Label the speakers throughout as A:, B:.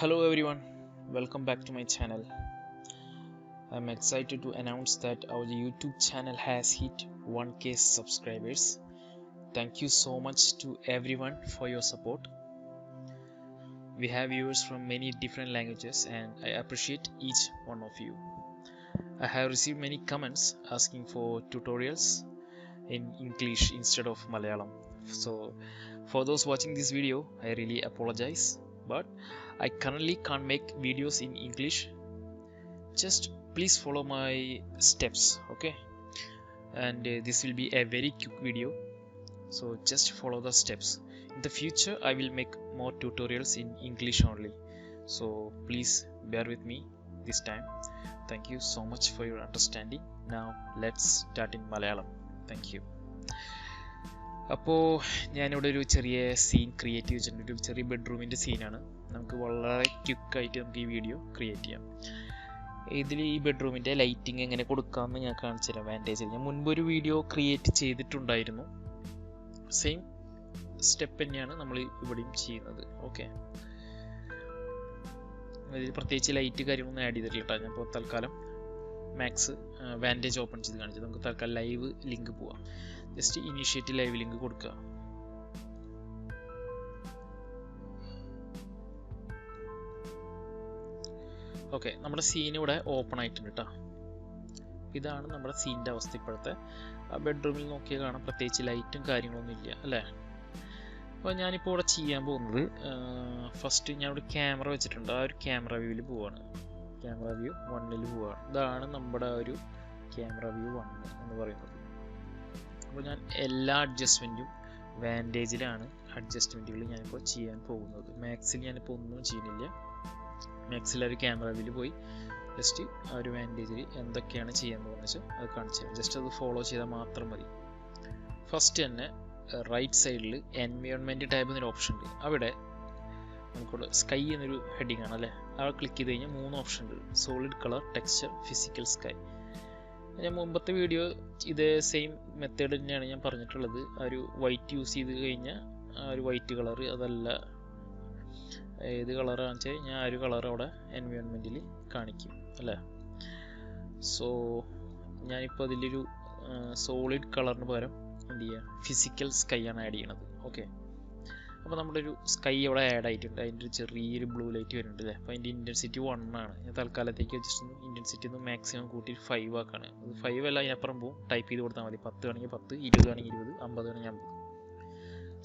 A: Hello everyone, welcome back to my channel. I'm excited to announce that our YouTube channel has hit 1k subscribers. Thank you so much to everyone for your support. We have viewers from many different languages and I appreciate each one of you. I have received many comments asking for tutorials in English instead of Malayalam. So for those watching this video, I really apologize, but I currently can't make videos in English. Just please follow my steps, okay? And this will be a very quick video, so just follow the steps. In the future I will make more tutorials in English only, so please bear with me this time. Thank you so much for your understanding. Now let's start in Malayalam. Thank you. അപ്പോൾ ഞാനിവിടെ ഒരു ചെറിയ scene create ചെയ്തിട്ടുണ്ട്. ഒരു ചെറിയ ബെഡ്റൂമിൻ്റെ സീനാണ്. നമുക്ക് വളരെ ക്വിക്കായിട്ട് നമുക്ക് ഈ വീഡിയോ ക്രിയേറ്റ് ചെയ്യാം. ഇതിൽ ഈ ബെഡ്റൂമിൻ്റെ ലൈറ്റിംഗ് എങ്ങനെ കൊടുക്കാമെന്ന് ഞാൻ കാണിച്ചു തരാം. വാൻറ്റേജ് ഞാൻ മുൻപൊരു വീഡിയോ ക്രിയേറ്റ് ചെയ്തിട്ടുണ്ടായിരുന്നു. സെയിം സ്റ്റെപ്പ് തന്നെയാണ് നമ്മൾ ഇവിടെയും ചെയ്യുന്നത്. ഓക്കെ, ഇതിൽ പ്രത്യേകിച്ച് ലൈറ്റ് കാര്യങ്ങളൊന്നും ആഡ് ചെയ്തിട്ടില്ല കേട്ടോ. ഞാൻ ഇപ്പോൾ തൽക്കാലം മാക്സ് വാൻറ്റേജ് ഓപ്പൺ ചെയ്ത് കാണിച്ചത്. നമുക്ക് തൽക്കാലം ലൈവ് ലിങ്ക് പോവാം. ജസ്റ്റ് ഇനീഷ്യേറ്റ് ലൈവ് ലിങ്ക് കൊടുക്കുക. ഓക്കെ, നമ്മുടെ സീൻ ഇവിടെ ഓപ്പൺ ആയിട്ടുണ്ട് കേട്ടോ. ഇതാണ് നമ്മുടെ സീനിൻ്റെ അവസ്ഥ ഇപ്പോഴത്തെ. ബെഡ്റൂമിൽ നോക്കിയാൽ കാണാം പ്രത്യേകിച്ച് ലൈറ്റും കാര്യങ്ങളൊന്നും ഇല്ല അല്ലേ. അപ്പോൾ ഞാനിപ്പോൾ ഇവിടെ ചെയ്യാൻ പോകുന്നത്, ഫസ്റ്റ് ഞാനിവിടെ ക്യാമറ വെച്ചിട്ടുണ്ട്. ആ ഒരു ക്യാമറ വ്യൂവിൽ പോവാണ്. ക്യാമറ വ്യൂ 1ൽ പോവാണ്. ഇതാണ് നമ്മുടെ ഒരു ക്യാമറ വ്യൂ 1 എന്ന് പറയുന്നത്. അപ്പോൾ ഞാൻ എല്ലാ അഡ്ജസ്റ്റ്മെൻറ്റും വാൻറ്റേജിലാണ് അഡ്ജസ്റ്റ്മെൻറ്റുകൾ ഞാനിപ്പോൾ ചെയ്യാൻ പോകുന്നത്. മാക്സിൽ ഞാനിപ്പോൾ ഒന്നും ചെയ്യുന്നില്ല. മാക്സിൽ ഒരു ക്യാമറ വ്യൂവിൽ പോയി ജസ്റ്റ് ആ ഒരു വാൻറ്റേജിൽ എന്തൊക്കെയാണ് ചെയ്യാൻ പോകുന്നത് വെച്ചാൽ അത് കാണിച്ചു തരാം. ജസ്റ്റ് അത് ഫോളോ ചെയ്താൽ മാത്രം മതി. ഫസ്റ്റ് തന്നെ റൈറ്റ് സൈഡിൽ എൻവയോൺമെൻറ്റ് ടാബ് എന്നൊരു ഓപ്ഷൻ ഉണ്ട്. അവിടെ നമുക്കിവിടെ സ്കൈ എന്നൊരു ഹെഡിങ് ആണ് അല്ലേ. അവിടെ ക്ലിക്ക് ചെയ്ത് കഴിഞ്ഞാൽ 3 ഓപ്ഷൻ ഉണ്ട്: solid colour, texture, physical sky. ഞാൻ മുമ്പത്തെ വീഡിയോ ഇതേ സെയിം മെത്തേഡ് തന്നെയാണ് ഞാൻ പറഞ്ഞിട്ടുള്ളത്. ആ ഒരു വൈറ്റ് യൂസ് ചെയ്ത് കഴിഞ്ഞാൽ ആ ഒരു വൈറ്റ് കളർ, അതല്ല ഏത് കളറാണെന്ന് വെച്ചാൽ ഞാൻ ആ ഒരു കളർ അവിടെ എൻവയോൺമെൻറ്റിൽ കാണിക്കും അല്ലേ. സോ ഞാനിപ്പോൾ അതിലൊരു സോളിഡ് കളറിന് പകരം എന്ത് ചെയ്യുക, ഫിസിക്കൽ സ്കൈ ആണ് ആഡ് ചെയ്യണത്. ഓക്കെ, അപ്പോൾ നമ്മുടെ ഒരു സ്കൈ അവിടെ ആഡ് ആയിട്ടുണ്ട്. അതിൻ്റെ ഒരു ചെറിയൊരു ബ്ലൂ ലൈറ്റ് വരുന്നുണ്ട് അല്ലേ. അപ്പോൾ അതിൻ്റെ ഇൻറ്റൻസിറ്റി 1 ആണ്. ഞാൻ തൽക്കാലത്തേക്ക് ജസ്റ്റ് ഒന്ന് ഇൻറ്റൻസിറ്റി ഒന്ന് മാക്സിമം കൂട്ടി 5 ആക്കാണ്. അത് 5 അല്ല, അതിനപ്പുറം പോകും. ടൈപ്പ് ചെയ്ത് കൊടുത്താൽ മതി. 10 ആണെങ്കിൽ 10, 20 ആണെങ്കിൽ 20, 50 ആണെങ്കിൽ 50.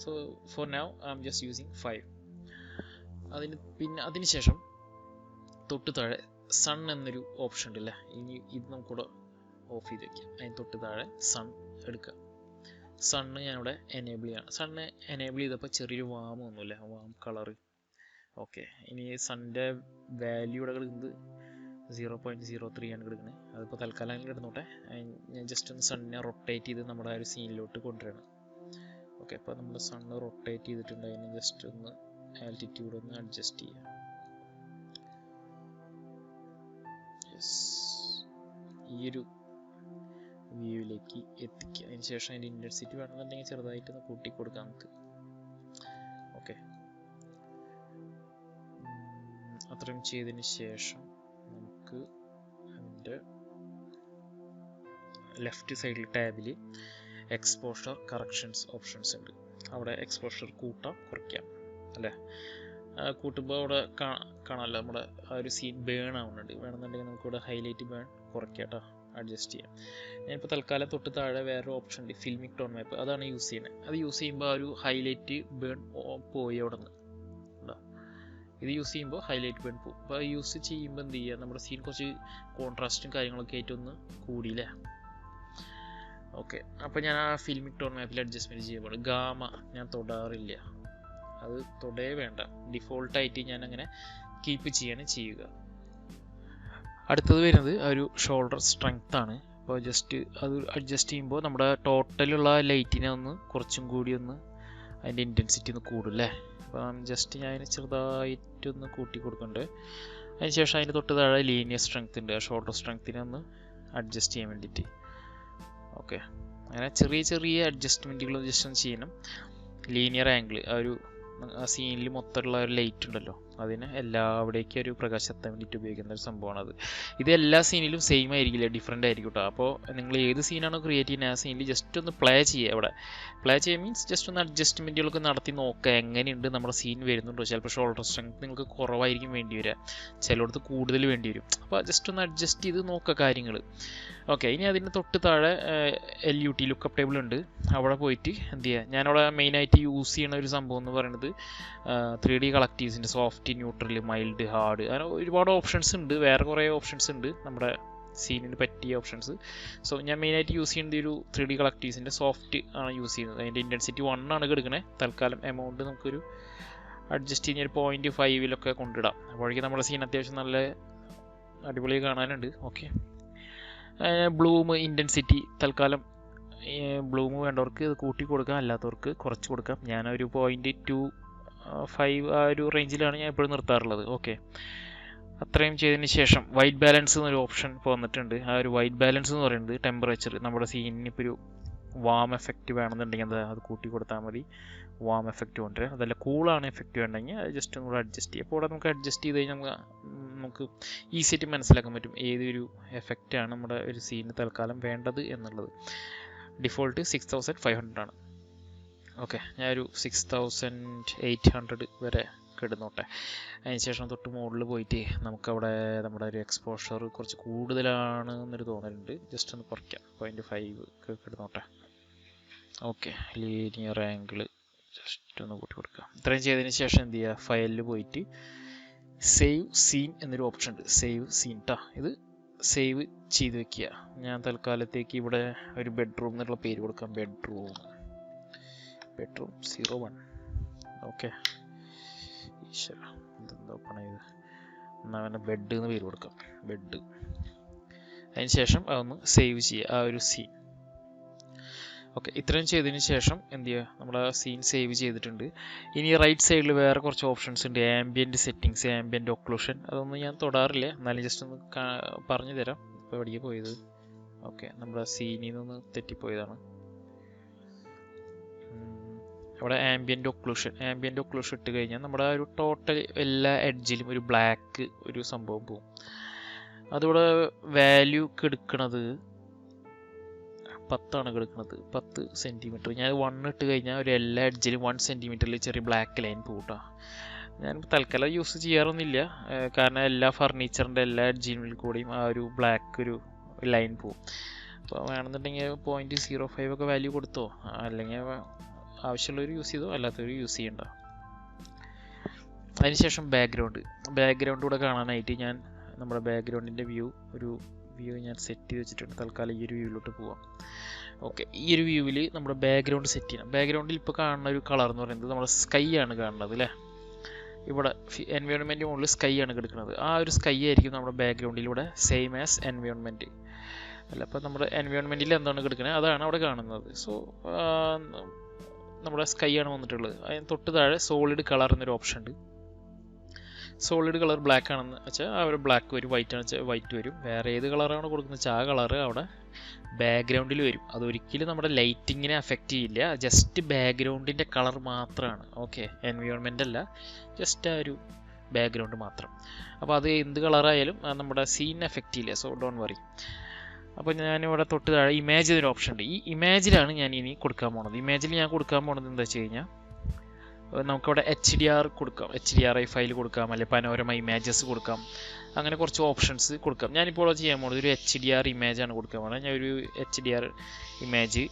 A: So for now I am just using 5. അതിന് ശേഷം തൊട്ട് താഴെ സൺ എന്നൊരു ഓപ്ഷൻ ഉണ്ട് അല്ലേ. ഇനി ഇത് നമുക്കിവിടെ ഓഫ് ചെയ്ത് വയ്ക്കാം. അതിന് തൊട്ട് താഴെ സൺ എടുക്കുക. സണ്ണ് ഞാനിവിടെ എനേബിൾ ചെയ്യണം. സണ്ണ് എനേബിൾ ചെയ്തപ്പോൾ ചെറിയൊരു വാം ഒന്നുമില്ല, വാം കളറ്. ഓക്കെ, ഇനി സണ്ണിൻ്റെ വാല്യൂ ഇവിടെ കിടക്കുന്നത് 0.03 ആണ് കിടക്കുന്നത്. അതിപ്പോൾ തൽക്കാലം കിടന്നോട്ടെ. ഞാൻ ജസ്റ്റ് ഒന്ന് സണ്ണിനെ റൊട്ടേറ്റ് ചെയ്ത് നമ്മുടെ ആ ഒരു സീനിലോട്ട് കൊണ്ടുവരണം. ഓക്കെ, അപ്പോൾ നമ്മുടെ സണ്ണ് റൊട്ടേറ്റ് ചെയ്തിട്ടുണ്ട്. അതിന് ജസ്റ്റ് ഒന്ന് ആൾട്ടിറ്റ്യൂഡ് ഒന്ന് അഡ്ജസ്റ്റ് ചെയ്യാം. ഈ ഒരു വ്യൂവിലേക്ക് എത്തിക്കുക. അതിന് ശേഷം അതിൻ്റെ ഇൻറ്റൻസിറ്റി വേണമെന്നുണ്ടെങ്കിൽ ചെറുതായിട്ടൊന്ന് കൂട്ടി കൊടുക്കാം നമുക്ക്. ഓക്കെ, അത്രയും ചെയ്തതിന് ശേഷം നമുക്ക് അതിൻ്റെ ലെഫ്റ്റ് സൈഡിൽ ടാബിൽ എക്സ്പോഷർ കറക്ഷൻസ് ഓപ്ഷൻസ് ഉണ്ട്. അവിടെ എക്സ്പോഷർ കൂട്ടാം കുറയ്ക്കാം അല്ലേ. കൂട്ടുമ്പോൾ അവിടെ കാണാമല്ലോ നമ്മുടെ ആ ഒരു സീൻ ബേൺ ആവുന്നുണ്ട്. വേണമെന്നുണ്ടെങ്കിൽ നമുക്കിവിടെ ഹൈലൈറ്റ് ബേൺ കുറയ്ക്കാം കേട്ടോ, അഡ്ജസ്റ്റ് ചെയ്യാം. ഞാനിപ്പോൾ തൽക്കാലം തൊട്ട് താഴെ വേറെ ഓപ്ഷൻ ഉണ്ട്, ഫിൽമിക് ടോൺ മാപ്പ്. അതാണ് യൂസ് ചെയ്യുന്നത്. അത് യൂസ് ചെയ്യുമ്പോൾ ആ ഒരു ഹൈലൈറ്റ് ബേൺ പോയി അവിടെ നിന്ന്. ഇത് യൂസ് ചെയ്യുമ്പോൾ ഹൈലൈറ്റ് ബേൺ പോകും. അപ്പോൾ യൂസ് ചെയ്യുമ്പോൾ എന്ത് ചെയ്യുക, നമ്മുടെ സീൻ കുറച്ച് കോൺട്രാസ്റ്റും കാര്യങ്ങളൊക്കെ ആയിട്ടൊന്ന് കൂടിയില്ലേ. ഓക്കെ, അപ്പോൾ ഞാൻ ആ ഫിൽമിക് ടോൺ മാപ്പിൽ അഡ്ജസ്റ്റ്മെൻറ്റ് ചെയ്യുമ്പോൾ ഗാമ ഞാൻ തൊടാറില്ല. അത് തൊടേ വേണ്ട, ഡിഫോൾട്ടായിട്ട് ഞാൻ അങ്ങനെ കീപ്പ് ചെയ്യുക. അടുത്തത് വരുന്നത് ഒരു ഷോൾഡർ സ്ട്രെങ്ത് ആണ്. അപ്പോൾ ജസ്റ്റ് അത് അഡ്ജസ്റ്റ് ചെയ്യുമ്പോൾ നമ്മുടെ ടോട്ടലുള്ള ലൈറ്റിനെ ഒന്ന് കുറച്ചും കൂടി ഒന്ന് അതിൻ്റെ ഇൻറ്റൻസിറ്റി ഒന്ന് കൂടും അല്ലേ. അപ്പം ജസ്റ്റ് ഞാൻ അതിന് ചെറുതായിട്ടൊന്ന് കൂട്ടി കൊടുക്കുന്നുണ്ട്. അതിന് ശേഷം അതിൻ്റെ തൊട്ട് താഴെ ലീനിയർ സ്ട്രെങ്ത് ഉണ്ട്. ഷോൾഡർ സ്ട്രെങ്ത്തിനെ ഒന്ന് അഡ്ജസ്റ്റ് ചെയ്യാൻ വേണ്ടിയിട്ട്. ഓക്കെ, അങ്ങനെ ചെറിയ ചെറിയ അഡ്ജസ്റ്റ്മെൻറ്റുകൾ ജസ്റ്റ് ഒന്ന് ചെയ്യണം. ലീനിയർ ആംഗിൾ, ആ ഒരു ആ സീനിൽ മൊത്തമുള്ള ഒരു ലൈറ്റ് ഉണ്ടല്ലോ, അതിന് അവിടേക്കും ഒരു പ്രകാശം എത്താൻ വേണ്ടിയിട്ട് ഉപയോഗിക്കുന്ന ഒരു സംഭവമാണത്. ഇത് എല്ലാ സീനിലും സെയിം ആയിരിക്കില്ല, ഡിഫറെൻ്റ് ആയിരിക്കും കേട്ടോ. അപ്പോൾ നിങ്ങൾ ഏത് സീനാണോ ക്രിയേറ്റ് ചെയ്യുന്നത് ആ സീനിൽ ജസ്റ്റ് ഒന്ന് പ്ലേ ചെയ്യുക. അവിടെ പ്ലേ ചെയ്യുക മീൻസ് ജസ്റ്റ് ഒന്ന് അഡ്ജസ്റ്റ്മെൻറ്റുകളൊക്കെ നടത്തി നോക്കുക എങ്ങനെയുണ്ട് നമ്മുടെ സീൻ വരുന്നുണ്ടോ. ചിലപ്പോൾ ഷോൾഡർ സ്ട്രെങ്ത് നിങ്ങൾക്ക് കുറവായിരിക്കും വേണ്ടി വരിക, ചിലയിടത്ത് കൂടുതൽ വേണ്ടി വരും. അപ്പോൾ ജസ്റ്റ് ഒന്ന് അഡ്ജസ്റ്റ് ചെയ്ത് നോക്കുക കാര്യങ്ങൾ. ഓക്കെ, ഇനി അതിന് തൊട്ട് താഴെ LUT ലുക്കപ്പ് ടേബിൾ ഉണ്ട്. അവിടെ പോയിട്ട് എന്ത് ചെയ്യുക, ഞാനവിടെ മെയിനായിട്ട് യൂസ് ചെയ്യുന്ന ഒരു സംഭവം എന്ന് പറയുന്നത് 3D കളക്റ്റീവ്സിൻ്റെ സോഫ്റ്റ്, ന്യൂട്രൽ, മൈൽഡ്, ഹാർഡ്, അങ്ങനെ ഒരുപാട് ഓപ്ഷൻസ് ഉണ്ട്. വേറെ കുറേ ഓപ്ഷൻസ് ഉണ്ട് നമ്മുടെ സീനിന് പറ്റിയ ഓപ്ഷൻസ്. സോ ഞാൻ മെയിനായിട്ട് യൂസ് ചെയ്യുന്നത് ഒരു 3D കളക്റ്റീവ്സിൻ്റെ സോഫ്റ്റ് ആണ് യൂസ് ചെയ്യുന്നത്. അതിൻ്റെ ഇൻറ്റൻസിറ്റി 1 ആണ് എടുക്കണേ. തൽക്കാലം എമൗണ്ട് നമുക്കൊരു അഡ്ജസ്റ്റ് ചെയ്യുന്ന ഒരു 0.5 കൊണ്ടിടാം. അപ്പോഴേക്കും നമ്മുടെ സീൻ അത്യാവശ്യം നല്ല അടിപൊളി കാണാനുണ്ട്. ഓക്കെ, ബ്ലൂം ഇൻറ്റൻസിറ്റി തൽക്കാലം ബ്ലൂം വേണ്ടവർക്ക് ഇത് കൂട്ടി കൊടുക്കാം, അല്ലാത്തവർക്ക് കുറച്ച് കൊടുക്കാം. ഞാനൊരു 0.25 ആ ഒരു റേഞ്ചിലാണ് ഞാൻ എപ്പോഴും നിർത്താറുള്ളത്. ഓക്കെ, അത്രയും ചെയ്തതിന് ശേഷം വൈറ്റ് ബാലൻസ് എന്നൊരു ഓപ്ഷൻ ഇപ്പോൾ വന്നിട്ടുണ്ട്. ആ ഒരു വൈറ്റ് ബാലൻസ് എന്ന് പറയുന്നത് ടെമ്പറേച്ചർ, നമ്മുടെ സീനിന് ഇപ്പോൾ ഒരു വാം എഫക്റ്റ് വേണമെന്നുണ്ടെങ്കിൽ അത് കൂട്ടി കൊടുത്താൽ മതി. വാം എഫക്റ്റ് കൊണ്ടുവരാം. അതല്ല കൂളാണ് എഫക്റ്റ് വേണമെങ്കിൽ അത് ജസ്റ്റ് ഒന്നുകൂടെ അഡ്ജസ്റ്റ് ചെയ്യും. അപ്പോൾ അവിടെ നമുക്ക് അഡ്ജസ്റ്റ് ചെയ്ത് കഴിഞ്ഞാൽ നമുക്ക് ഈസി ആയിട്ട് മനസ്സിലാക്കാൻ പറ്റും ഏതൊരു എഫക്റ്റാണ് നമ്മുടെ ഒരു സീനിന് തൽക്കാലം വേണ്ടത് എന്നുള്ളത്. ഡിഫോൾട്ട് 6500 ആണ്. ഓക്കെ, ഞാനൊരു 6800 വരെ കിടന്നോട്ടെ. അതിനുശേഷം തൊട്ട് മുകളിൽ പോയിട്ട് നമുക്കവിടെ നമ്മുടെ ഒരു എക്സ്പോഷർ കുറച്ച് കൂടുതലാണ് എന്നൊരു തോന്നലുണ്ട്. ജസ്റ്റ് ഒന്ന് കുറയ്ക്കാം, 0.5 കിടന്നോട്ടെ. ഓക്കെ, ലീനിയർ ആംഗിൾ ജസ്റ്റ് ഒന്ന് കൂട്ടി കൊടുക്കാം. ഇത്രയും ചെയ്തതിന് ശേഷം എന്ത് ചെയ്യുക, ഫയലിൽ പോയിട്ട് സേവ് സീൻ എന്നൊരു ഓപ്ഷൻ ഉണ്ട്. സേവ് സീൻ ട്ടാ, ഇത് സേവ് ചെയ്ത് വെക്കുക. ഞാൻ തൽക്കാലത്തേക്ക് ഇവിടെ ഒരു ബെഡ്റൂം എന്നുള്ള പേര് കൊടുക്കാം. ബെഡ്റൂം 01. ഓക്കെ, ഈശ്വര ഇതെന്താ ഓപ്പൺ ചെയ്ത്, എന്നാൽ പിന്നെ ബെഡ് എന്ന് പേര് കൊടുക്കാം. ബെഡ്. അതിന് ശേഷം അതൊന്ന് സേവ് ചെയ്യുക ആ ഒരു സീൻ. ഓക്കെ, ഇത്രയും ചെയ്തതിന് ശേഷം എന്ത് ചെയ്യുക, നമ്മുടെ സീൻ സേവ് ചെയ്തിട്ടുണ്ട്. ഇനി റൈറ്റ് സൈഡിൽ വേറെ കുറച്ച് ഓപ്ഷൻസ് ഉണ്ട്. ആംബിയൻറ്റ് സെറ്റിങ്സ്, ആംബിയൻറ്റ് ഒക്ലൂഷൻ, അതൊന്നും ഞാൻ തൊടാറില്ല, എന്നാലും ജസ്റ്റ് ഒന്ന് പറഞ്ഞു തരാം. ഇപ്പോൾ എവിടേക്ക് പോയത്? ഓക്കെ, നമ്മുടെ സീനിൽ നിന്ന് തെറ്റിപ്പോയതാണ്. അവിടെ ആംബിയൻറ്റ് ഒക്ലൂഷൻ ഇട്ട് കഴിഞ്ഞാൽ നമ്മുടെ ഒരു ടോട്ടൽ എല്ലാ എഡ്ജിലും ഒരു ബ്ലാക്ക് ഒരു സംഭവം പോകും. അതിവിടെ വാല്യൂ എടുക്കണത് 10 കിടക്കുന്നത്, 10 സെൻറ്റിമീറ്റർ. ഞാൻ 1 ഇട്ട് കഴിഞ്ഞാൽ ഒരു എല്ലാ എഡ്ജിലും 1 സെൻറ്റിമീറ്ററിൽ ചെറിയ ബ്ലാക്ക് ലൈൻ പോകട്ടോ. ഞാൻ തൽക്കാലം യൂസ് ചെയ്യാറൊന്നുമില്ല, കാരണം എല്ലാ ഫർണിച്ചറിൻ്റെ എല്ലാ എഡ്ജിനുള്ളിൽ കൂടിയും ആ ഒരു ബ്ലാക്ക് ഒരു ലൈൻ പോവും. അപ്പോൾ വേണമെന്നുണ്ടെങ്കിൽ 0.05 വാല്യൂ കൊടുത്തോ, അല്ലെങ്കിൽ ആവശ്യമുള്ളവർ യൂസ് ചെയ്തോ, അല്ലാത്തവർ യൂസ് ചെയ്യണ്ട. അതിനുശേഷം ബാക്ക്ഗ്രൗണ്ട് കൂടെ കാണാനായിട്ട് ഞാൻ നമ്മുടെ ബാക്ക്ഗ്രൗണ്ടിൻ്റെ വ്യൂ ഞാൻ സെറ്റ് ചെയ്ത് വെച്ചിട്ടുണ്ട്. തൽക്കാലം ഈ ഒരു വ്യൂവിലോട്ട് പോവാം. ഓക്കെ, ഈ ഒരു വ്യൂവിൽ നമ്മുടെ ബാക്ക്ഗ്രൗണ്ട് സെറ്റ് ചെയ്യണം. ബാക്ക്ഗ്രൗണ്ടിൽ ഇപ്പോൾ കാണുന്ന ഒരു കളർ എന്ന് പറയുന്നത് നമ്മുടെ സ്കൈ ആണ് കാണുന്നത് അല്ലേ. ഇവിടെ എൻവയോൺമെൻറ്റ് മുകളിൽ സ്കൈ ആണ് കിടക്കുന്നത്. ആ ഒരു സ്കൈ ആയിരിക്കും നമ്മുടെ ബാക്ക്ഗ്രൗണ്ടിലൂടെ സെയിം ആസ് എൻവയോൺമെൻറ്റ് അല്ല. അപ്പോൾ നമ്മുടെ എൻവയോൺമെൻറ്റിൽ എന്താണ് കിടക്കുന്നത് അതാണ് അവിടെ കാണുന്നത്. സോ നമ്മുടെ സ്കൈ ആണ് വന്നിട്ടുള്ളത്. അതിന് തൊട്ട് താഴെ സോളിഡ് കളർ എന്നൊരു ഓപ്ഷൻ ഉണ്ട്. സോളിഡ് കളർ ബ്ലാക്ക് ആണെന്ന് വെച്ചാൽ ആ ഒരു ബ്ലാക്ക് വരും, വൈറ്റ് ആണെന്ന് വെച്ചാൽ വൈറ്റ് വരും. വേറെ ഏത് കളറാണ് കൊടുക്കുന്നത് വെച്ചാൽ ആ കളറ് അവിടെ ബാക്ക്ഗ്രൗണ്ടിൽ വരും. അതൊരിക്കലും നമ്മുടെ ലൈറ്റിങ്ങിനെ അഫക്റ്റ് ചെയ്യില്ല, ജസ്റ്റ് ബാക്ക്ഗ്രൗണ്ടിൻ്റെ കളർ മാത്രമാണ്. ഓക്കെ, എൻവയോൺമെൻ്റ് അല്ല, ജസ്റ്റ് ആ ഒരു ബാക്ക്ഗ്രൗണ്ട് മാത്രം. അപ്പോൾ അത് എന്ത് കളറായാലും നമ്മുടെ സീനിനെ അഫക്റ്റ് ചെയ്യില്ല. So don't worry. അപ്പോൾ ഞാനിവിടെ തൊട്ട് താഴെ ഇമേജ് എന്നൊരു ഓപ്ഷൻ ഉണ്ട്. ഈ ഇമേജിലാണ് ഞാൻ ഇനി കൊടുക്കാൻ പോണത്. ഇമേജിൽ ഞാൻ കൊടുക്കാൻ പോണത് എന്താ വെച്ച് കഴിഞ്ഞാൽ നമുക്കവിടെ HDR കൊടുക്കാം, HDRI ഫയൽ കൊടുക്കാം, അല്ലെങ്കിൽ പനോരമ ഇമേജസ് കൊടുക്കാം. അങ്ങനെ കുറച്ച് ഓപ്ഷൻസ് കൊടുക്കാം. ഞാനിപ്പോൾ ചെയ്യാൻ പോകുന്നത് ഒരു HDR ഇമേജാണ് കൊടുക്കാൻ പോകുന്നത്. ഞാൻ ഒരു HDR ഇമേജ്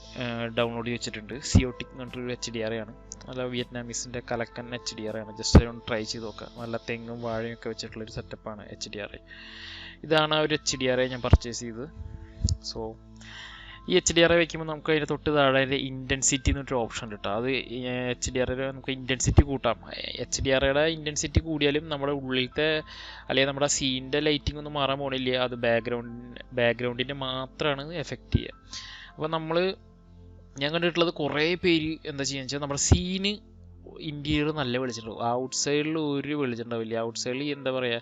A: ഡൗൺലോഡ് ചെയ്ത് വെച്ചിട്ടുണ്ട്. സിയോട്ടിക് എന്ന് പറഞ്ഞിട്ടൊരു HDR ആണ്. നല്ല വിയറ്റ്നാമീസിൻ്റെ കലക്കൻ HDR ആണ്. ജസ്റ്റ് അതൊന്ന് ട്രൈ ചെയ്ത് നോക്കാം. നല്ല തെങ്ങും വാഴയും ഒക്കെ വെച്ചിട്ടുള്ളൊരു സെറ്റപ്പാണ് HDRI. ഇതാണ് ഒരു HDRI ഞാൻ പർച്ചേസ് ചെയ്തത്. സോ ഈ HDRI വയ്ക്കുമ്പോൾ നമുക്ക് അതിൻ്റെ തൊട്ട് താഴെ ഇൻറ്റൻസിറ്റി എന്നൊരു ഓപ്ഷൻ കിട്ടും. അത് HDRI നമുക്ക് ഇൻറ്റൻസിറ്റി കൂട്ടാം. HDRIയുടെ ഇൻറ്റൻസിറ്റി കൂടിയാലും നമ്മുടെ ഉള്ളിലത്തെ അല്ലെങ്കിൽ നമ്മുടെ സീനിൻ്റെ ലൈറ്റിംഗ് ഒന്നും മാറാൻ പോണില്ല. അത് ബാക്ക്ഗ്രൗണ്ടിൻ്റെ മാത്രമാണ് എഫക്റ്റ് ചെയ്യുക. അപ്പോൾ ഞാൻ കണ്ടിട്ടുള്ളത് കുറേ പേര് എന്താ ചെയ്യുക വെച്ചാൽ നമ്മുടെ സീന് ഇൻറ്റീരിയർ നല്ല വെളിച്ചിട്ടുണ്ടാവും, ഔട്ട് സൈഡിൽ ഒരു വെളിച്ചിട്ടുണ്ടാവില്ല. ഔട്ട് സൈഡിൽ എന്താ പറയുക,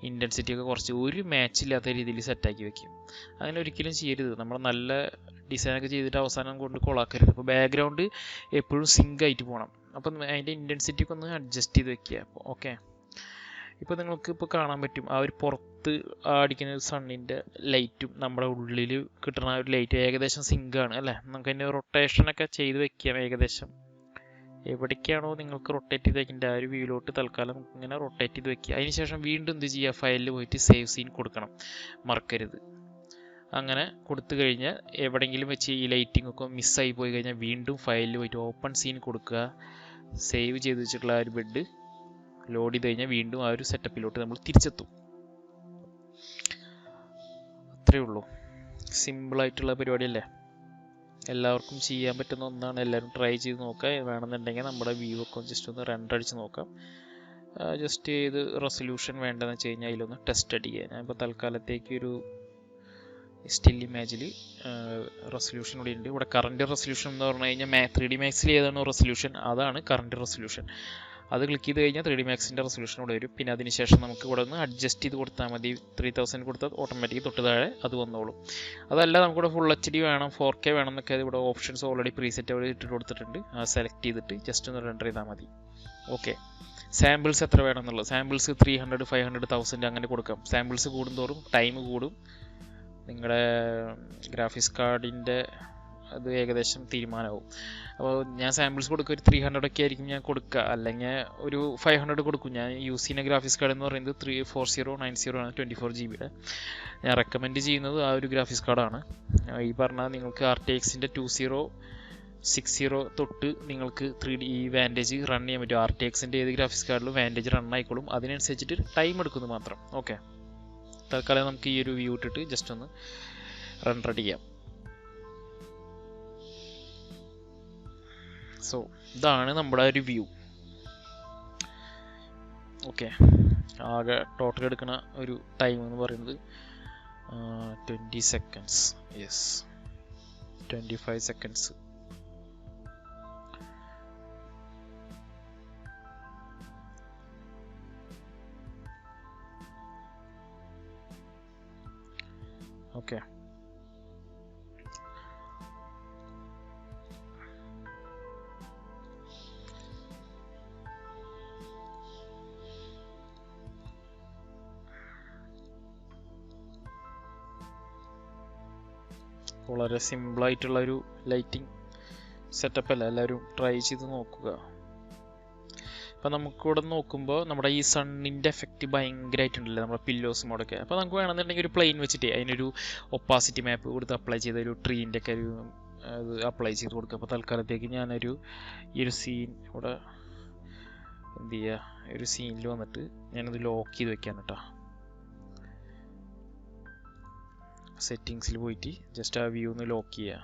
A: ഇൻറ്റൻസിറ്റി ഒക്കെ കുറച്ച് ഒരു മാച്ച് ഇല്ലാത്ത രീതിയിൽ സെറ്റാക്കി വെക്കും. അങ്ങനെ ഒരിക്കലും ചെയ്യരുത്. നമ്മൾ നല്ല ഡിസൈനൊക്കെ ചെയ്തിട്ട് അവസാനം കൊണ്ട് കൊളാക്കരുത്. അപ്പോൾ ബാക്ക്ഗ്രൗണ്ട് എപ്പോഴും സിങ്ക് ആയിട്ട് പോകണം. അപ്പം അതിൻ്റെ ഇൻറ്റൻസിറ്റി ഒക്കെ ഒന്ന് അഡ്ജസ്റ്റ് ചെയ്ത് വെക്കുക. അപ്പോൾ ഓക്കെ, ഇപ്പോൾ നിങ്ങൾക്ക് ഇപ്പോൾ കാണാൻ പറ്റും ആ ഒരു പുറത്ത് അടിക്കുന്ന ഒരു സണ്ണിൻ്റെ ലൈറ്റും നമ്മുടെ ഉള്ളിൽ കിട്ടുന്ന ആ ഒരു ലൈറ്റ് ഏകദേശം സിങ്കാണ് അല്ലേ. നമുക്ക് അതിൻ്റെ റൊട്ടേഷനൊക്കെ ചെയ്ത് വെക്കാം. ഏകദേശം എവിടേക്കാണോ നിങ്ങൾക്ക് റൊട്ടേറ്റ് ചെയ്ത് വെക്കേണ്ട ആ ഒരു വ്യൂയിലോട്ട് തൽക്കാലം ഇങ്ങനെ റൊട്ടേറ്റ് ചെയ്ത് വെക്കുക. അതിനുശേഷം വീണ്ടും എന്ത് ചെയ്യുക, ഫയലിൽ പോയിട്ട് സേവ് സീൻ കൊടുക്കണം, മറക്കരുത്. അങ്ങനെ കൊടുത്തു കഴിഞ്ഞാൽ എവിടെയെങ്കിലും വെച്ച് ഈ ലൈറ്റിംഗ് ഒക്കെ മിസ്സായി പോയി കഴിഞ്ഞാൽ വീണ്ടും ഫയലിൽ പോയിട്ട് ഓപ്പൺ സീൻ കൊടുക്കുക. സേവ് ചെയ്ത് വെച്ചിട്ടുള്ള ആ ഒരു ബെഡ് ലോഡ് ചെയ്ത് കഴിഞ്ഞാൽ വീണ്ടും ആ ഒരു സെറ്റപ്പിലോട്ട് നമ്മൾ തിരിച്ചെത്തും. അത്രയേ ഉള്ളൂ. സിമ്പിളായിട്ടുള്ള പരിപാടിയല്ലേ, എല്ലാവർക്കും ചെയ്യാൻ പറ്റുന്ന ഒന്നാണ്. എല്ലാവരും ട്രൈ ചെയ്ത് നോക്കുക. വേണമെന്നുണ്ടെങ്കിൽ നമ്മുടെ വ്യൂ ഒക്കെ ജസ്റ്റ് ഒന്ന് റെൻഡർ അടിച്ച് നോക്കാം. ജസ്റ്റ് ഏത് റെസൊല്യൂഷൻ വേണ്ടതെന്ന് വെച്ച് കഴിഞ്ഞാൽ അതിലൊന്ന് ടെസ്റ്റ് അടിക്കുക. ഞാനിപ്പോൾ തൽക്കാലത്തേക്ക് ഒരു സ്റ്റിൽ ഇമേജിൽ റെസൊല്യൂഷൻ കൂടി ഉണ്ട്. ഇവിടെ കറണ്ട് റെസൊല്യൂഷൻ എന്ന് പറഞ്ഞു കഴിഞ്ഞാൽ 3D മാക്സിൽ ഏതാണോ റെസൊല്യൂഷൻ അതാണ് കറണ്ട് റെസൊല്യൂഷൻ. അത് ക്ലിക്ക് ചെയ്ത് കഴിഞ്ഞാൽ 3D മാക്സിൻ്റെ റെസൊല്യൂഷൻ ഇവിടെ വരും. പിന്നെ അതിനുശേഷം നമുക്ക് ഇവിടെ ഒന്ന് അഡ്ജസ്റ്റ് ചെയ്ത് കൊടുത്താൽ മതി. 3000 കൊടുത്താൽ ഓട്ടോമാറ്റിക് തൊട്ട് താഴെ അത് വന്നോളും. അതല്ല നമുക്കിവിടെ ഫുൾ HD വേണം, 4K വേണം എന്നൊക്കെ ഇവിടെ ഓപ്ഷൻസ് ഓൾറെഡി പ്രീസെറ്റ് അവർ ഇട്ടിട്ട് കൊടുത്തിട്ടുണ്ട്. സെലക്ട് ചെയ്തിട്ട് ജസ്റ്റ് ഒന്ന് റെൻഡർ ചെയ്താൽ മതി. ഓക്കെ, സാമ്പിൾസ് എത്ര വേണം എന്നുള്ളത്, സാമ്പിൾസ് 300, 500, 1000 അങ്ങനെ കൊടുക്കാം. സാമ്പിൾസ് കൂടുന്തോറും ടൈം കൂടും. നിങ്ങളുടെ ഗ്രാഫിക്സ് കാർഡിൻ്റെ അത് ഏകദേശം തീരുമാനമാവും. അപ്പോൾ ഞാൻ സാമ്പിൾസ് കൊടുക്കുക ഒരു 300 ഒക്കെ ആയിരിക്കും ഞാൻ കൊടുക്കുക, അല്ലെങ്കിൽ ഒരു 500 കൊടുക്കും. ഞാൻ യൂസ് ചെയ്യുന്ന ഗ്രാഫിക്സ് കാർഡ് എന്ന് പറയുന്നത് 4090 ആണ്, 24 GB. ഞാൻ റെക്കമെൻഡ് ചെയ്യുന്നത് ആ ഒരു ഗ്രാഫിക്സ് കാർഡാണ്. ഈ പറഞ്ഞാൽ നിങ്ങൾക്ക് RTXൻ്റെ 2060 തൊട്ട് നിങ്ങൾക്ക് 3D വാൻറ്റേജ് റൺ ചെയ്യാൻ പറ്റും. RTXൻ്റെ ഏത് ഗ്രാഫിക്സ് കാർഡിലും വാൻറ്റേജ് റൺ ആയിക്കോളും. അതിനനുസരിച്ചിട്ട് ടൈം എടുക്കുന്നത് മാത്രം. ഓക്കെ, തൽക്കാലം നമുക്ക് ഈ ഒരു വ്യൂ ഇട്ടിട്ട് ജസ്റ്റ് ഒന്ന് റെൻഡർ അടിക്കാം. സോ ഇതാണ് നമ്മുടെ ഒരു വ്യൂ. ഓക്കെ, ആകെ ടോട്ടൽ എടുക്കുന്ന ഒരു ടൈം എന്ന് പറയുന്നത് 20 സെക്കൻഡ്സ്. Yes, 25 seconds. ഓക്കെ, വളരെ സിമ്പിളായിട്ടുള്ളൊരു ലൈറ്റിംഗ് സെറ്റപ്പ് അല്ല, എല്ലാവരും ട്രൈ ചെയ്ത് നോക്കുക. അപ്പോൾ നമുക്കിവിടെ നോക്കുമ്പോൾ നമ്മുടെ ഈ സണ്ണിൻ്റെ എഫക്റ്റ് ഭയങ്കരമായിട്ടുണ്ടല്ലേ നമ്മുടെ പില്ലോസ് മോഡൊക്കെ. അപ്പോൾ നമുക്ക് വേണമെന്നുണ്ടെങ്കിൽ ഒരു പ്ലെയിൻ വെച്ചിട്ട് അതിനൊരു ഒപ്പാസിറ്റി മാപ്പ് കൊടുത്ത് അപ്ലൈ ചെയ്ത ഒരു ട്രീൻ്റെ ഒക്കെ ഒരു അത് അപ്ലൈ ചെയ്ത് കൊടുക്കുക. അപ്പോൾ തൽക്കാലത്തേക്ക് ഞാനൊരു ഈ ഒരു സീൻ ഇവിടെ എന്ത് ചെയ്യുക, ഒരു സീനിൽ വന്നിട്ട് ഞാനത് ലോക്ക് ചെയ്ത് വെക്കാൻ കേട്ടോ. സെറ്റിങ്സിൽ പോയിട്ട് ജസ്റ്റ് ആ വ്യൂ ഒന്ന് ലോക്ക് ചെയ്യുക.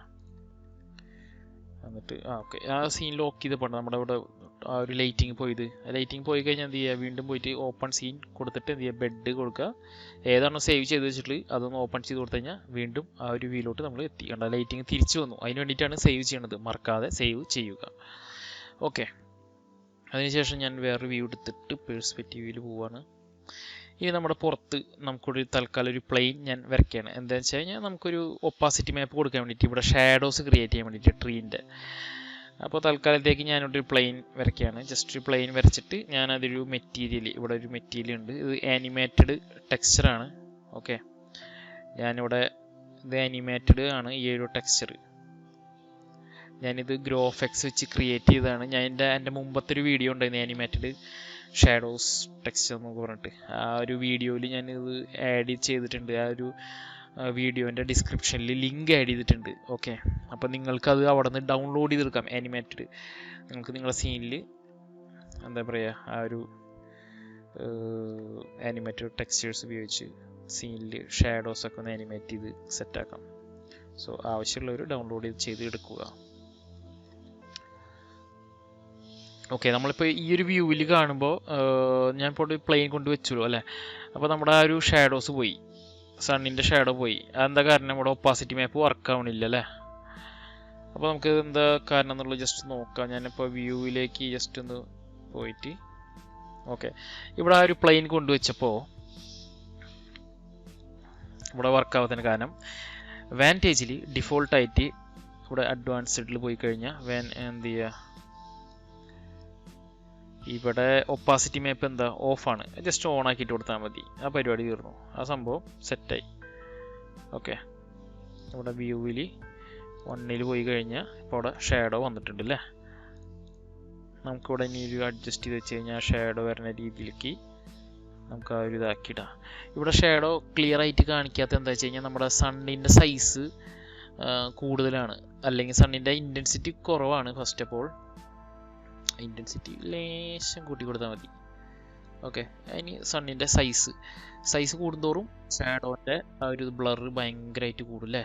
A: എന്നിട്ട് ഓക്കെ, ആ സീൻ ലോക്ക് ചെയ്തപ്പോൾ നമ്മുടെ ഇവിടെ ആ ഒരു ലൈറ്റിങ് പോയി കഴിഞ്ഞാൽ എന്ത് ചെയ്യുക, വീണ്ടും പോയിട്ട് ഓപ്പൺ സീൻ കൊടുത്തിട്ട് എന്ത് ചെയ്യുക, ബെഡ് കൊടുക്കുക. ഏതാണോ സേവ് ചെയ്ത് വെച്ചിട്ട് അതൊന്ന് ഓപ്പൺ ചെയ്ത് കൊടുത്തു കഴിഞ്ഞാൽ വീണ്ടും ആ ഒരു വ്യൂയിലോട്ട് നമ്മൾ എത്തി. കണ്ട, ലൈറ്റിങ് തിരിച്ചു വന്നു. അതിന് വേണ്ടിയിട്ടാണ് സേവ് ചെയ്യണത്, മറക്കാതെ സേവ് ചെയ്യുക. ഓക്കെ, അതിനുശേഷം ഞാൻ വേറൊരു വ്യൂ എടുത്തിട്ട് പെർസ്പെക്റ്റീവിൽ പോവാണ്. ഇനി നമ്മുടെ പുറത്ത് നമുക്കൊരു തൽക്കാലം ഒരു പ്ലെയിൻ ഞാൻ വരയ്ക്കുകയാണ്. എന്താണെന്ന് വെച്ച് കഴിഞ്ഞാൽ നമുക്കൊരു ഒപ്പാസിറ്റി മാപ്പ് കൊടുക്കാൻ വേണ്ടിയിട്ട് ഇവിടെ ഷാഡോസ് ക്രിയേറ്റ് ചെയ്യാൻ വേണ്ടിയിട്ട് ട്രീൻ്റെ. അപ്പോൾ തൽക്കാലത്തേക്ക് ഞാനിവിടെ ഒരു പ്ലെയിൻ വരയ്ക്കുകയാണ്. ജസ്റ്റ് ഒരു പ്ലെയിൻ വരച്ചിട്ട് ഞാനതൊരു മെറ്റീരിയൽ, ഇവിടെ ഒരു മെറ്റീരിയൽ ഉണ്ട്, ഇത് ആനിമേറ്റഡ് ടെക്സ്ചറാണ്. ഓക്കെ, ഞാനിവിടെ ഇത് ആനിമേറ്റഡ് ആണ് ഈ ഒരു ടെക്സ്ചർ. ഞാനിത് ഗ്രോഫെക്സ് വെച്ച് ക്രിയേറ്റ് ചെയ്തതാണ്. എൻ്റെ മുമ്പത്തെ ഒരു വീഡിയോ ഉണ്ടായിരുന്നു ആനിമേറ്റഡ് ഷാഡോസ് ടെക്സ്ചർ എന്ന് പറഞ്ഞിട്ട്. ആ ഒരു വീഡിയോയിൽ ഞാനിത് ആഡ് ചെയ്തിട്ടുണ്ട്. ആ ഒരു വീഡിയോൻ്റെ ഡിസ്ക്രിപ്ഷനിൽ ലിങ്ക് ആഡ് ചെയ്തിട്ടുണ്ട്. ഓക്കെ, അപ്പോൾ നിങ്ങൾക്കത് അവിടെ നിന്ന് ഡൗൺലോഡ് ചെയ്തെടുക്കാം. ആനിമേറ്റഡ് നിങ്ങൾക്ക് നിങ്ങളുടെ സീനിൽ എന്താ പറയുക, ആ ഒരു ആനിമേറ്റഡ് ടെക്സ്ചേഴ്സ് ഉപയോഗിച്ച് സീനിൽ ഷാഡോസൊക്കെ ഒന്ന് ആനിമേറ്റ് ചെയ്ത് സെറ്റാക്കാം. സോ ആവശ്യമുള്ളവർ ഡൗൺലോഡ് ചെയ്ത് എടുക്കുക. ഓക്കെ, നമ്മളിപ്പോൾ ഈ ഒരു വ്യൂവിൽ കാണുമ്പോൾ ഞാൻ ഇപ്പോൾ പ്ലെയിൻ കൊണ്ട് വെച്ചുള്ളൂ അല്ലേ. അപ്പോൾ നമ്മുടെ ആ ഒരു ഷാഡോസ് പോയി, സണ്ണിൻ്റെ ഷാഡോ പോയി. അതെന്താ കാരണം, നമ്മുടെ ഒപ്പാസിറ്റി മാപ്പ് വർക്ക് ആവണില്ല അല്ലേ. അപ്പോൾ നമുക്ക് എന്താ കാരണം എന്നുള്ളത് ജസ്റ്റ് നോക്കാം. ഞാനിപ്പോൾ വ്യൂവിലേക്ക് ജസ്റ്റ് ഒന്ന് പോയിട്ട് ഓക്കെ, ഇവിടെ ആ ഒരു പ്ലെയിൻ കൊണ്ടുവച്ചപ്പോൾ ഇവിടെ വർക്ക് ആവാത്തതിന് കാരണം വാൻറ്റേജിൽ ഡിഫോൾട്ടായിട്ട് ഇവിടെ അഡ്വാൻസ്ഡിൽ പോയി കഴിഞ്ഞാൽ എന്ത് ചെയ്യുക, ഇവിടെ ഒപ്പാസിറ്റി മാപ്പ് എന്താ ഓഫാണ്, ജസ്റ്റ് ഓൺ ആക്കിയിട്ട് കൊടുത്താൽ മതി, ആ പരിപാടി തീർന്നു, ആ സംഭവം സെറ്റായി. ഓക്കെ, ഇവിടെ വ്യൂവിൽ 1 പോയി കഴിഞ്ഞാൽ ഇപ്പോൾ അവിടെ ഷാഡോ വന്നിട്ടുണ്ട് അല്ലേ. നമുക്കിവിടെ ഇനി ഒരു അഡ്ജസ്റ്റ് ചെയ്ത് വെച്ച് കഴിഞ്ഞാൽ ഷാഡോ വരുന്ന രീതിയിലേക്ക് നമുക്ക് ആ ഒരു ഇതാക്കിയിടാം. ഇവിടെ ഷാഡോ ക്ലിയർ ആയിട്ട് കാണിക്കാത്ത എന്താ വെച്ച് കഴിഞ്ഞാൽ നമ്മുടെ സണ്ണിൻ്റെ സൈസ് കൂടുതലാണ്, അല്ലെങ്കിൽ സണ്ണിൻ്റെ ഇൻറ്റൻസിറ്റി കുറവാണ്. ഫസ്റ്റ് ഓഫ് ഓൾ ഇൻറ്റൻസിറ്റി ലേശം കൂട്ടി കൊടുത്താൽ മതി. ഓക്കെ, ഇനി സണ്ണിൻ്റെ സൈസ് കൂടുന്തോറും ഷാഡോൻ്റെ ആ ഒരു ബ്ലർ ഭയങ്കരമായിട്ട് കൂടും അല്ലേ.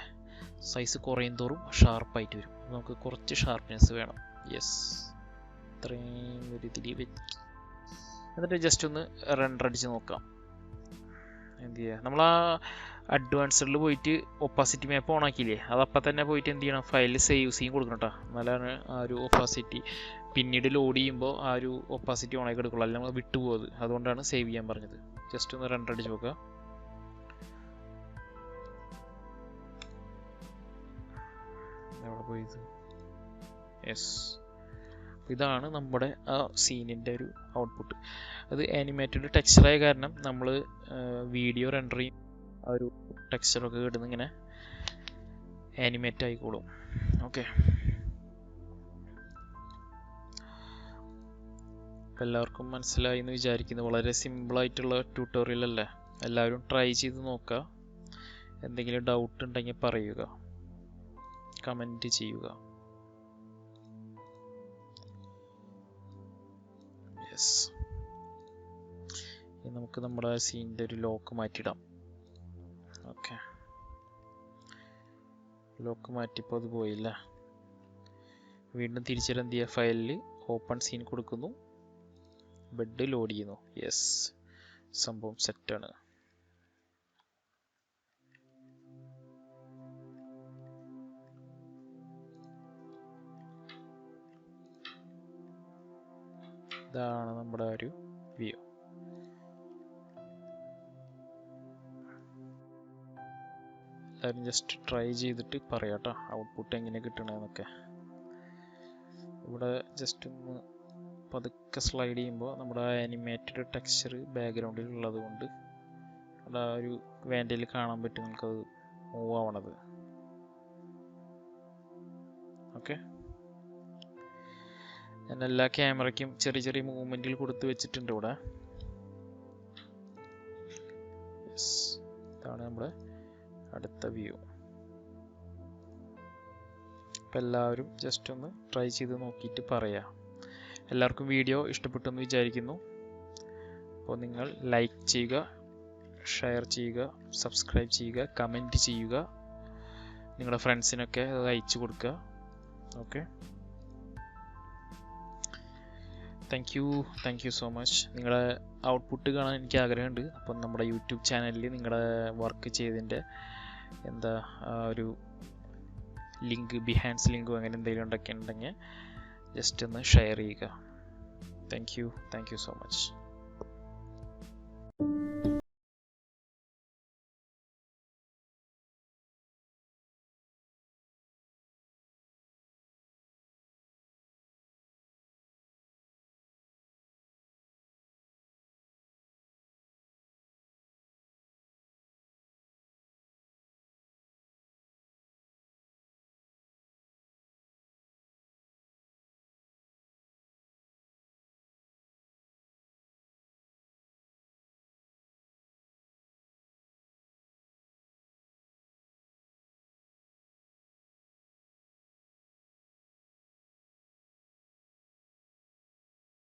A: സൈസ് കുറയും തോറും ഷാർപ്പായിട്ട് വരും. നമുക്ക് കുറച്ച് ഷാർപ്പ്നെസ് വേണം. യെസ്, ഇത്രയും ഒരു ഇതിൽ വെച്ച് എന്നിട്ട് ജസ്റ്റ് ഒന്ന് റെൻഡർ അടിച്ച് നോക്കാം. എന്ത് ചെയ്യുക, നമ്മൾ ആ അഡ്വാൻസ്ഡിൽ പോയിട്ട് ഒപ്പാസിറ്റി മാപ്പ് ഓൺ ആക്കിയില്ലേ, അതപ്പം തന്നെ പോയിട്ട് എന്ത് ചെയ്യണം, ഫയലിൽ സേവ് ചെയ്യും കൊടുക്കണം കേട്ടോ. എന്നാലാണ് ആ ഒരു ഒപ്പാസിറ്റി പിന്നീട് ലോഡ് ചെയ്യുമ്പോൾ ആ ഒരു ഒപ്പാസിറ്റി ഓൺ ആക്കി എടുക്കുള്ളൂ, അല്ലെങ്കിൽ നമ്മൾ വിട്ടുപോകുന്നത്. അതുകൊണ്ടാണ് സേവ് ചെയ്യാൻ പറഞ്ഞത്. ജസ്റ്റ് ഒന്ന് റെൻഡർ അടിച്ച് നോക്കുക. എവിടെ പോയത്? യെസ്, ഇതാണ് നമ്മുടെ ആ സീനിൻ്റെ ഒരു ഔട്ട്പുട്ട്. അത് ആനിമേറ്റഡ് ടെക്സ്ചറായ കാരണം നമ്മൾ വീഡിയോ റെൻഡർ ചെയ്യും, ആ ഒരു ടെക്സ്ചറൊക്കെ കിട്ടുന്ന ഇങ്ങനെ ആനിമേറ്റ് ആയിക്കോളും. ഓക്കെ, എല്ലാവർക്കും മനസ്സിലായി എന്ന് വിചാരിക്കുന്നു. വളരെ സിമ്പിളായിട്ടുള്ള ട്യൂട്ടോറിയൽ അല്ലേ, എല്ലാവരും ട്രൈ ചെയ്ത് നോക്കുക. എന്തെങ്കിലും ഡൗട്ട് ഉണ്ടെങ്കിൽ പറയുക, കമൻറ്റ് ചെയ്യുക. ഇനി നമുക്ക് നമ്മുടെ സീനിൻ്റെ ഒരു ലോക്ക് മാറ്റിയിടാം. ഓക്കെ, ലോക്ക് മാറ്റിയപ്പോൾ അത് പോയില്ല. വീണ്ടും തിരിച്ചിട്ട് എന്ത് ചെയ്യുക, ഫയലിൽ ഓപ്പൺ സീൻ കൊടുക്കുന്നു, ബെഡ് ലോഡ് ചെയ്യുന്നു. യെസ്, സംഭവം സെറ്റാണ്. ഇതാണ് നമ്മുടെ ഒരു വ്യൂ. എല്ലാവരും ജസ്റ്റ് ട്രൈ ചെയ്തിട്ട് പറയാട്ടോ ഔട്ട്പുട്ട് എങ്ങനെ കിട്ടണമെന്നൊക്കെ. ഇവിടെ ജസ്റ്റ് ഒന്ന് പതുക്കെ സ്ലൈഡ് ചെയ്യുമ്പോൾ നമ്മുടെ ആനിമേറ്റഡ് ടെക്സ്ചർ ബാക്ക്ഗ്രൗണ്ടിൽ ഉള്ളത് കൊണ്ട് അവിടെ ആ ഒരു വേൻഡിൽ കാണാൻ പറ്റും നമുക്കത് മൂവ് ആവണത്. ഓക്കെ, ഞാൻ എല്ലാ ക്യാമറയ്ക്കും ചെറിയ ചെറിയ മൂവ്മെൻറ്റിൽ കൊടുത്ത് വെച്ചിട്ടുണ്ട് ഇവിടെ. ഇതാണ് നമ്മുടെ അടുത്ത വ്യൂ. അപ്പം എല്ലാവരും ജസ്റ്റ് ഒന്ന് ട്രൈ ചെയ്ത് നോക്കിയിട്ട് പറയാം. എല്ലാവർക്കും വീഡിയോ ഇഷ്ടപ്പെട്ടെന്ന് വിചാരിക്കുന്നു. അപ്പോൾ നിങ്ങൾ ലൈക്ക് ചെയ്യുക, ഷെയർ ചെയ്യുക, സബ്സ്ക്രൈബ് ചെയ്യുക, കമൻറ്റ് ചെയ്യുക, നിങ്ങളുടെ ഫ്രണ്ട്സിനൊക്കെ അത് അയച്ചു കൊടുക്കുക. Okay, thank you so much. നിങ്ങളുടെ ഔട്ട്പുട്ട് കാണാൻ എനിക്ക് ആഗ്രഹമുണ്ട്. അപ്പം നമ്മുടെ യൂട്യൂബ് ചാനലിൽ നിങ്ങളുടെ വർക്ക് ചെയ്തതിൻ്റെ എന്താ ഒരു ലിങ്ക്, ബിഹാൻസ് ലിങ്കോ അങ്ങനെ എന്തെങ്കിലും ഉണ്ടെങ്കിൽ ജസ്റ്റ് ഒന്ന് ഷെയർ ചെയ്യുക. Thank you so much.